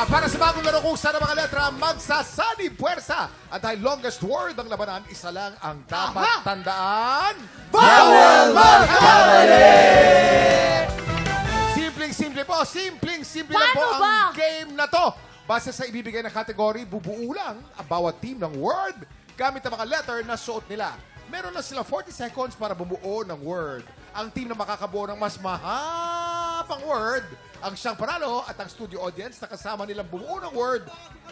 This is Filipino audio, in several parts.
para sa bagong laro kung saan ang mga letra magsasani puwersa. At dahil longest word ang labanan, isa lang ang dapat tandaan. Bawal magkamali! Simpleng-simple po. Simpleng-simple lang po Paano ang ba? game na to. Base sa ibibigay na kategory, bubuo lang ang bawat team ng word gamit ang mga letter na suot nila. Meron na silang 40 seconds para bumuo ng word. Ang team na makakabuo ng mas mahabang word, ang siyang panalo at ang studio audience na kasama nilang bumuo ng word,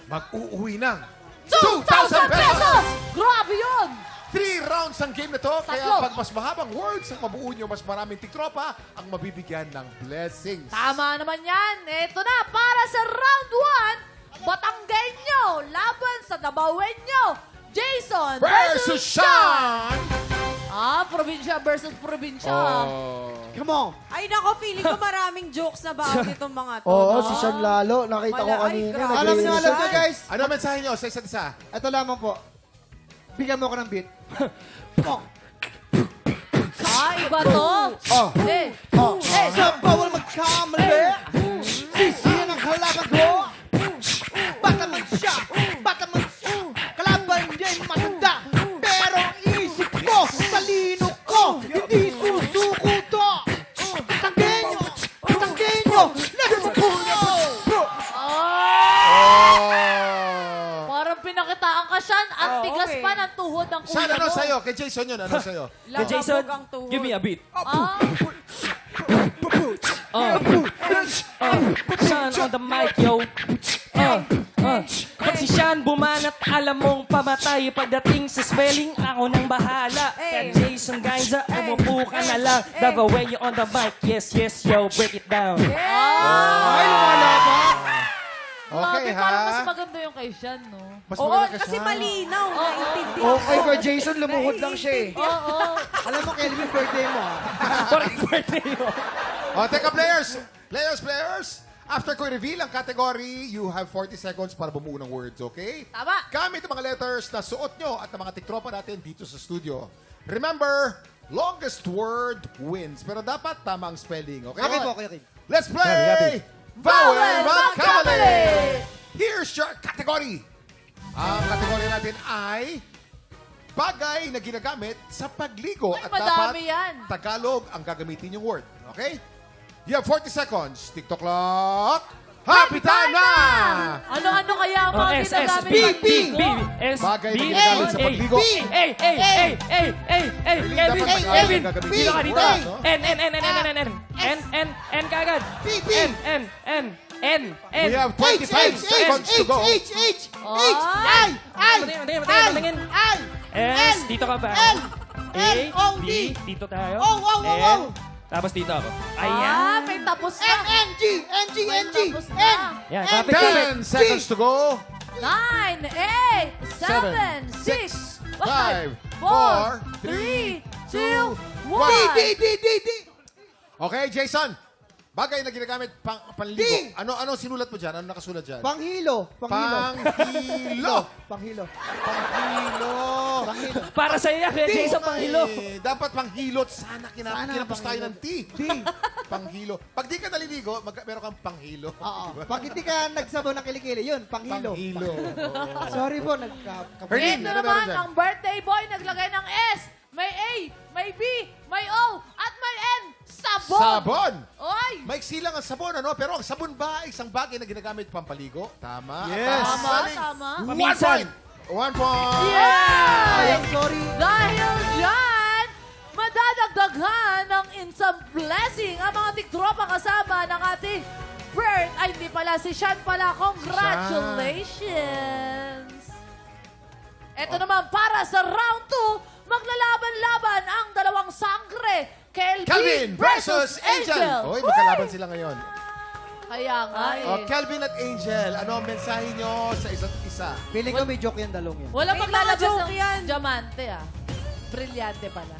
mag-uuwi ng 2,000 pesos! Grabe yun! 3 rounds ang game na to, kaya Tatlo. pag mas mahabang words ang mabuo nyo, mas maraming tiktropa ang mabibigyan ng blessings. Tama naman yan. Ito na, para sa round 1, Batanggenyo laban sa Dabawenyo. Jason Versus Sean! probinsya versus probinsya. Oh. Come on. Ay, nako, feeling ko maraming jokes na baon itong mga to. Oo, no? si Sean lalo. Nakita ko Wala, ay, kanina. grabe. Alam niyo, alam niyo, Nag-iisa. guys. Ano ang mensahe nyo sa isa't isa? Ito lamang po. Bigyan mo ko ng beat. Oh. Iba to. Oh. Eh, Sa bawal magkamali. Sisiyan ang kalaban ko. Bata man siya. Bata man siya. Kalaban niya'y matanda. Pero isip ko, talino ko. Hindi susuko to. Tanggenyo. Tanggenyo. Let's go. Parang pinakitaan ka, Sean. Ang tigas okay. pa ng tuhod ng kuya Sean, ano mo. sa'yo? Kay Jason yun, ano sa'yo? Lababog Jason, ang tuhod. give me a beat. Ah, Sean on the mic, yo. Pag si Sean bumanat, alam mong pamatay. Pagdating sa spelling, ako nang bahala. Kaya Jason Gaiza, umupo ka na lang. The way you on the mic, yes, yes, yo, break it down. Ay, lumalaban. Okay, Grabe, parang mas ha? maganda yung kay Sean, no? Mas Oo, maganda ka kasi siya. malinaw. Naintindihan Okay ka, Jason. Lumuhod lang siya eh. Oo. Alam mo, Kelvin, birthday mo. Parang birthday mo. O, teka, players! Players! After ko reveal ang category, you have 40 seconds para bumuo ng words, okay? Tama. Gamit ang mga letters na suot nyo at ang mga tiktropa natin dito sa studio. Remember, longest word wins. Pero dapat tama ang spelling, okay? Okay po, okay. Let's play! Happy. Bawal Magkamali! Here's your category. Ang category natin ay bagay na ginagamit sa pagligo. Ay, At madami dapat yan. Tagalog ang gagamitin yung word. Okay? You have 40 seconds. TikTok clock. Happy time na! Ano-ano kaya ang mga S, S, ginagamit? B, B, B, S, Bagay na B, ginagamit sa A, pagligo. Kevin, Dapat Tagalog ang gagamitin dito ka yung dito. word, no? N, kagad. N. We have 25 seconds to go. Patingin. S, dito ka ba? A, B, dito tayo. N, tapos dito ako. Ayan. May tapos na. May tapos na. Yan, kapit, kapit. 10 seconds to go. 9, 8, 7, 6, 5, 4, 3, 2, 1. Okay, Jason. Bagay na ginagamit panligo. Ano sinulat mo dyan? Ano nakasulat dyan? Panghilo. Panghilo. Panghilo. Panghilo. Para sa iyo, Kuya Jason Panghilo. Dapat panghilot. Sana kinapos tayo ng T. Di. Panghilo. Pag di ka naliligo, meron kang panghilo. Oo. Pag hindi ka nagsabaw ng kilikili, yun, panghilo. Panghilo. Sorry po, Herlin, Ito ano meron naman, dyan? ang birthday boy naglagay ng S, may A, may B, may O, at may N. Sabon! Sabon. Oy! Maiksi lang ang sabon, ano? Pero ang sabon ba ay isang bagay na ginagamit pampaligo? Tama. Yes. Tama, Galing. tama. 1 point. 1 point. Yay! Sorry. Dahil dyan, madadagdaghan ng instant blessing ang mga tiktropa kasama ng ating Bert. Ay, hindi pala. Si Sean pala. Congratulations! Ito naman, para sa round 2, maglalaban-laban ang dalawang sangre. Kelvin versus Angel. Hoy, magkalaban sila ngayon. Kaya nga eh. Kelvin at Angel, ano ang mensahe nyo sa isa't isa? Feeling ko may joke yan, dalong yan. Wala May maglalabas mga joke ng yan. diamante ah. Brilyante pala.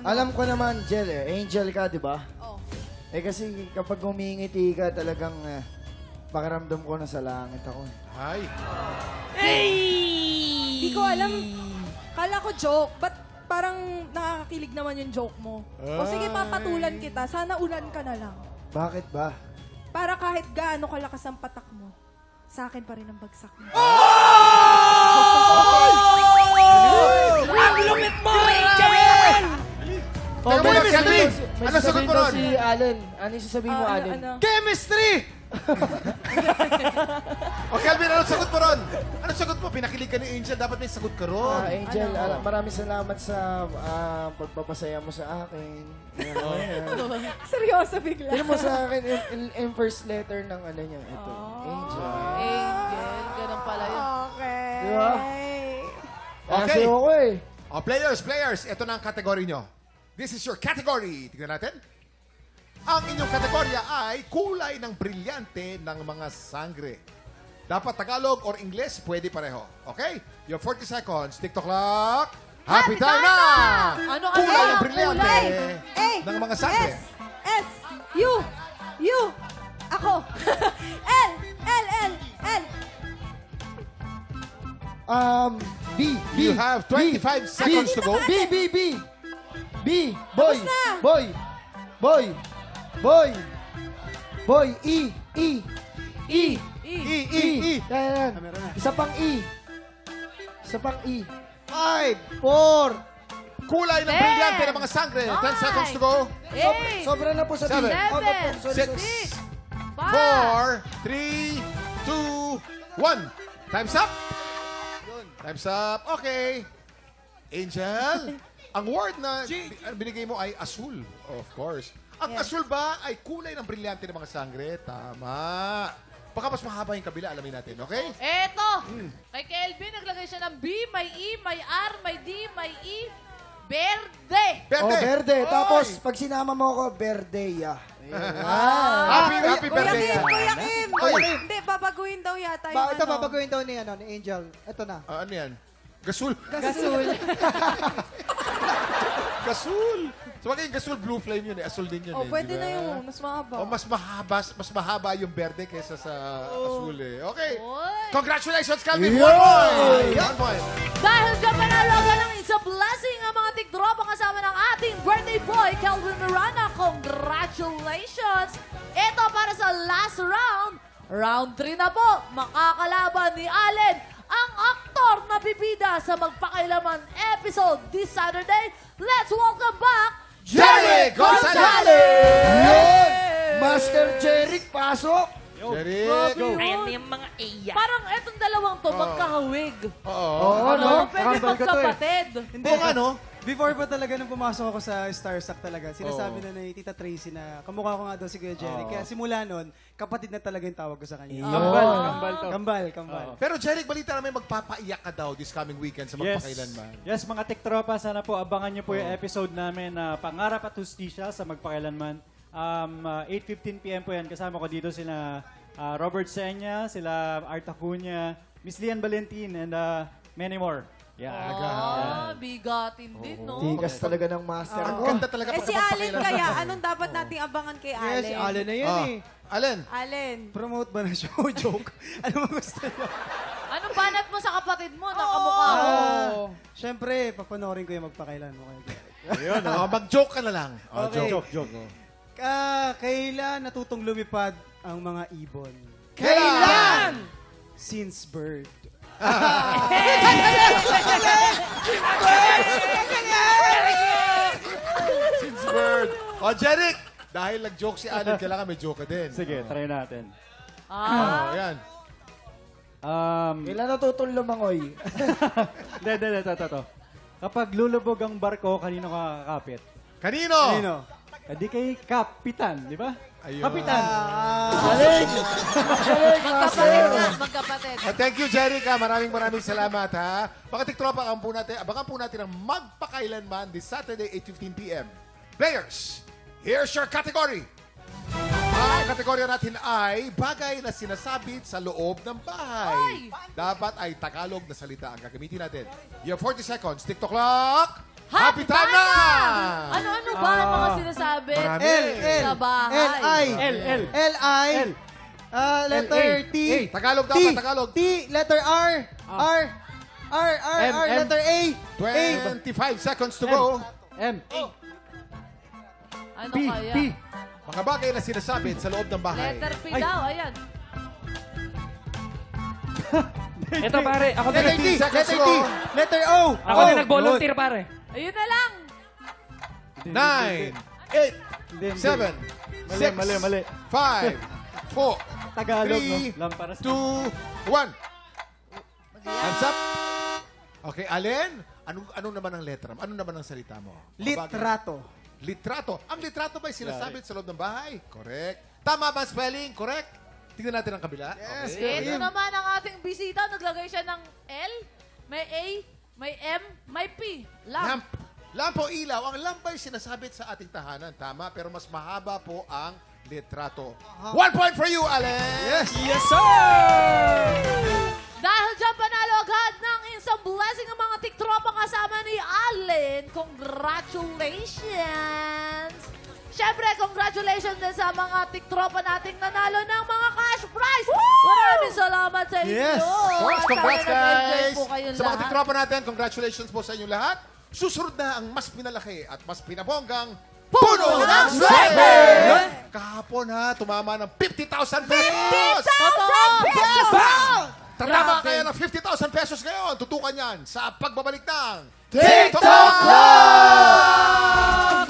Alam ko naman, Jel, Angel ka, di ba? Oh. Eh kasi kapag humingiti ka, talagang pakiramdam ko na sa langit ako. Ay. Hindi ko alam. Kala ko joke, but parang nakakakilig naman yung joke mo. O sige, papatulan kita. Sana ulan ka na lang. Bakit ba? Para kahit gaano kalakas ang patak mo, sa akin pa rin ang bagsak mo. Ang lupit mo, Angel! Teka muna, Kelvin! May Ano sagot sasabihin mo daw ron? si Allen. Ano yung sasabihin mo, Allen? Chemistry! O Kelvin, ano sagot mo ron? Ano sagot mo? Pinakilig ka ni Angel, dapat may sagot ka ron. Angel, maraming salamat sa pagpapasaya mo sa akin. Seryoso bigla. Tignan mo sa akin, in first letter ng ano niya. Ito, Angel. Angel, ganun pala yun. Okay. Di ba? Okay. Kasi ako eh. O players, ito na ang kategory nyo. This is your category. Tignan natin. Ang inyong kategorya ay kulay ng brilyante ng mga sangre. Dapat Tagalog or English, pwede pareho. Okay? You have 40 seconds. TikTok clock. Happy time na! Ano, Kulay ano? ng brilyante A. ng mga sangre. S. U. Ako. L. B. You have 25 seconds to go. B. Boy. Tapos na. Boy. E. E. Yan. Isa pang E. 5, 4, Kulay ng 10, brilyante ng mga sangre. 10 seconds to go. 8, Sobra na po sa B. 7, Out of 10. Sorry, 6, 5, 4, 3, 2, 1. Time's up. Time's up. Okay. Angel, ang word na binigay mo ay asul. Of course. Ang asul ba ay kulay ng brilyante ng mga sangre? Tama. Baka mas mahaba yung kabila, alamin natin. Okay? Eto! Kay Kelvin, naglagay siya ng B, may E, may R, may D, may E. Verde! Oh, verde. Oy! Tapos, pag sinama mo ako, verde, ya. Happy birthday. Kuya Kim. Oy. Hindi, babaguhin daw yata yung Ito babaguhin daw ni Angel. Ito na. Ano yan? Gasul. Gasul. Gasul. So, yung gasul, blue flame yun eh. Asul din yun Oh, eh. pwede di ba? na yun. Mas mahaba. Oh, mas mahaba yung berde kaysa sa asul eh. Okay. Oy. Congratulations, Calvin. Yo! 1 point. 1 point. Dahil dyan panalo ka ng It's a Blessing ang mga tiktropa kasama ng ating birthday boy, Kelvin Miranda. Congratulations! Ito para sa last round. Round 3 na po. Makakalaban ni Allen, ang aktor na bibida sa Magpakailaman episode this Saturday. Let's welcome back Jerry Gonzalez! Yun! Master Jeric, pasok! Jerry, Grabe go. yun. yung mga iya. Parang etong dalawang to, magkahawig. Oo. Oo, Ano, no? pwede Kambal ka to eh. magkapatid. Hindi, Oo nga, no? Before pa talaga nung pumasok ako sa Starstruck talaga, sinasabi na ni Tita Tracy na kamukha ko nga daw si Kuya Jerry. Kaya simula nun, kapatid na talaga yung tawag ko sa kanya. Kambal. Pero Jerry, balita namin magpapaiyak ka daw this coming weekend sa Magpakailanman. Yes, mga tiktropa, sana po abangan niyo po yung episode namin na Pangarap at Hustisya sa Magpakailanman. 8:15 p.m. po yan. Kasama ko dito sila Robert Senya, sila Art Acuña, Miss Lian Valentin, and many more. Yeah. Bigatin din, no? Tikas talaga ng master Ang ko. ganda talaga Eh pag si Allen Magpakailanman. kaya, anong dapat nating abangan kay Allen? Yes, si Allen na yan eh. Allen, Allen. Promote ba na show? Joke. Ano mo gusto nyo? Anong banat mo sa kapatid mo na kamukha mo? Siyempre, papanorin ko yung magpakailan mo kayo. ayun, mag-joke ka na lang. Okay. Joke. Kailan natutong lumipad ang mga ibon? Kailan? Since birth. Since birth. O, Jeric, dahil nag-joke si Allen, kailangan may joke ka din. Sige, try natin. Yan. Kailan natutong lumangoy? Ito. Kapag lulubog ang barko, kanino ka kakapit? Kanino? Sino? Di kay Kapitan, di ba? Ayun. Kapitan! Magkapatid. Thank you, Jeric. Maraming salamat, ha. Mga tiktropa, abangan po natin ang Magpakailanman this Saturday, 8:15 p.m. Players, here's your category. Ang kategorya natin ay bagay na sinasabit sa loob ng bahay. Dapat ay Tagalog na salita ang gagamitin natin. You have 40 seconds. TikTok clock. Happy time na! Ano-ano ba ang mga sinasabi Marami. sa bahay? L-I. Letter T. Tagalog dapat, Tagalog. T. Letter R. M. Letter A. 25 seconds to go. M. Ano P. kaya? P. Mga bagay na sinasabit sa loob ng bahay. Letter P daw, ayan. Ito pare, ako din, Letter D. 15 seconds Letter to D. go. Letter O. ako din nag-volunteer pare. Ayun na lang. 9, 8, Hindi, hindi. 7, Mali, mali. 5, 4, Tagalog, no? 3, Lamparas. 2, 1. Hands up. Okay, Allen, ano naman ang letra? Ano naman ang salita mo? Litrato. Litrato. Ang litrato ba sinasabi sa loob ng bahay? Correct. Tama ba ang spelling? Correct. Tingnan natin ang kabila. Yes, Okay. Ito naman ang ating bisita. Naglagay siya ng L, may A, may M, may P. Lamp. Lamp o ilaw. Ang lamp ay sinasabit sa ating tahanan. Tama, pero mas mahaba po ang litrato. 1 point for you, Allen. Yes. Yes sir! Dahil dyan, panalo agad ng instant blessing ang mga tiktropa kasama ni Allen. Congratulations! Siyempre, congratulations din sa mga tiktropa nating nanalo ng mga cash prize! Maraming salamat sa inyo! Yes. Of course, congrats Sana nag-enjoy guys. po kayong Sa mga lahat. tiktropa natin, congratulations po sa inyong lahat. Susunod na ang mas pinalaki at mas pinabonggang Puno ng Swerte! Kahapon ha, tumama ng 50,000 pesos! 50,000 pesos! Tatama kaya ng 50,000 pesos ngayon. Tutukan yan sa pagbabalik ng TikTok Club!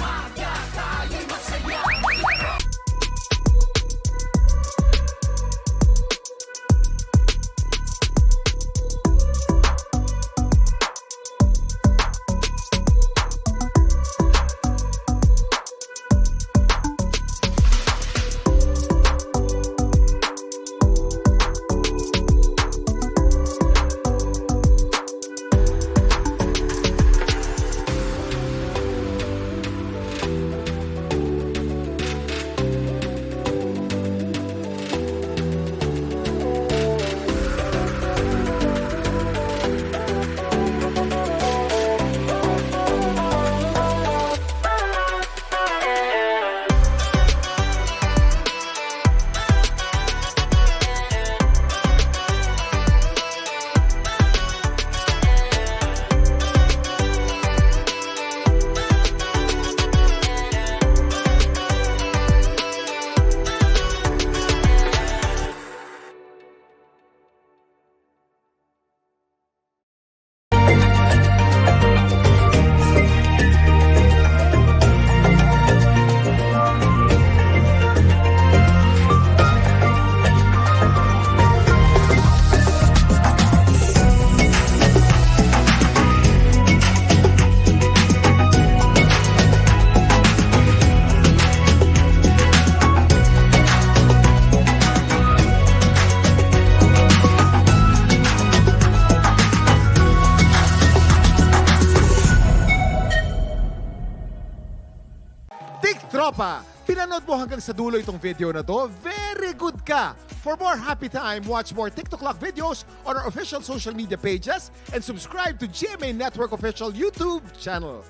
Tropa, pinanood mo hanggang sa dulo itong video na to? Very good ka! For more happy time, watch more TikTok Clock videos on our official social media pages and subscribe to GMA Network official YouTube channel.